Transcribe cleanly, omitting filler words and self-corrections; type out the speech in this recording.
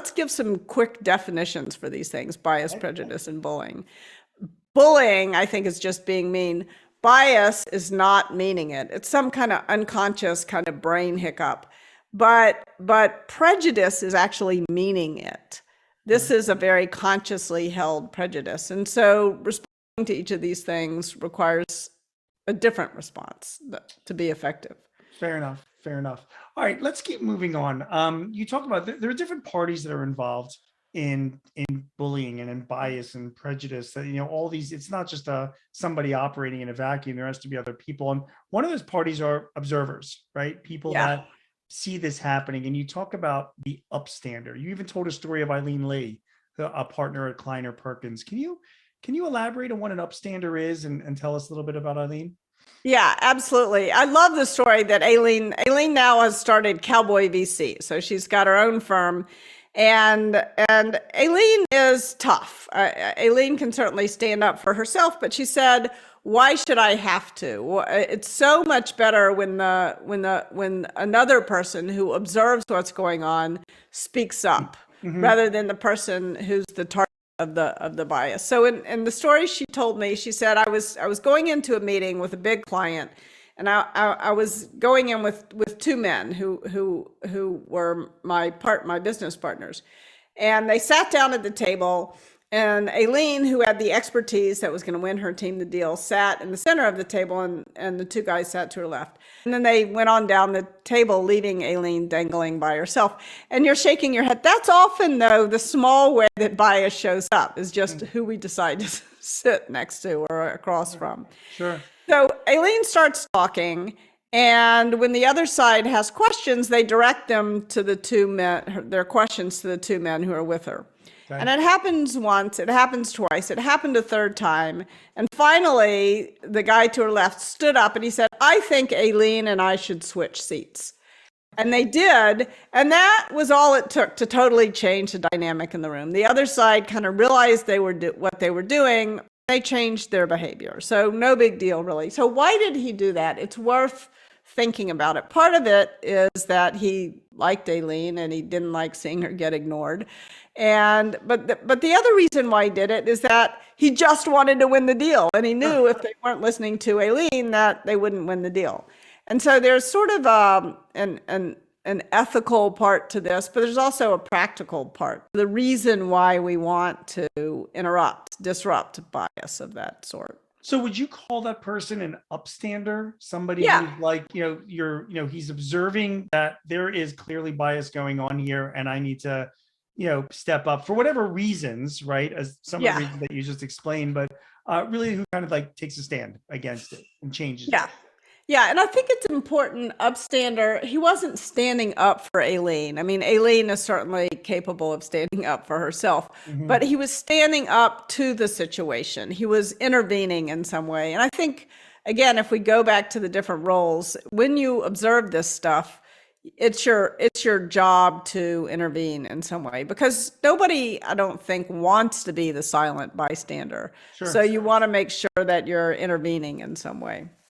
let's give some quick definitions for these things, bias, prejudice, and bullying. Bullying, I think, is just being mean. Bias is not meaning it. It's some kind of unconscious kind of brain hiccup. But prejudice is actually meaning it. This is a very consciously held prejudice. And so responding to each of these things requires a different response to be effective. Fair enough. Fair enough. All right, let's keep moving on. You talk about there are different parties that are involved in bullying and in bias and prejudice. That all these. It's not just somebody operating in a vacuum. There has to be other people, and one of those parties are observers, right? People that see this happening. And you talk about the upstander. You even told a story of Eileen Lee, a partner at Kleiner Perkins. Can you elaborate on what an upstander is and tell us a little bit about Eileen? Yeah, absolutely. I love the story that Aileen now has started Cowboy VC. So she's got her own firm, and Aileen is tough. Aileen can certainly stand up for herself, but she said, "Why should I have to? It's so much better when another person who observes what's going on speaks up, rather than the person who's the target of the bias." So in the story she told me, she said, I was going into a meeting with a big client, and I was going in with two men who were my business partners, and they sat down at the table. And Aileen, who had the expertise that was going to win her team the deal, sat in the center of the table, and the two guys sat to her left. And then they went on down the table, leaving Aileen dangling by herself. And you're shaking your head. That's often, though, the small way that bias shows up, is just who we decide to sit next to or across from. Sure. So Aileen starts talking, and when the other side has questions, they direct them to the two men, their questions to the two men who are with her. And it happens once, it happens twice, it happened a third time. And finally, the guy to her left stood up and he said, "I think Aileen and I should switch seats." And they did. And that was all it took to totally change the dynamic in the room. The other side kind of realized what they were doing. They changed their behavior. So no big deal, really. So why did he do that? It's worth thinking about it. Part of it is that he liked Aileen and he didn't like seeing her get ignored. But the other reason why he did it is that he just wanted to win the deal, and he knew if they weren't listening to Aileen that they wouldn't win the deal. And so there's sort of an ethical part to this, but there's also a practical part. The reason why we want to disrupt bias of that sort. So would you call that person an upstander? Somebody Yeah. who's like, he's observing that there is clearly bias going on here, and I need to, step up for whatever reasons, right? As some of the reasons that you just explained, but really who kind of like takes a stand against it and changes it. Yeah, and I think it's important. Upstander, he wasn't standing up for Aileen. I mean, Aileen is certainly capable of standing up for herself, but he was standing up to the situation. He was intervening in some way. And I think, again, if we go back to the different roles, when you observe this stuff, it's your job to intervene in some way, because nobody, I don't think, wants to be the silent bystander. Sure. So you want to make sure that you're intervening in some way.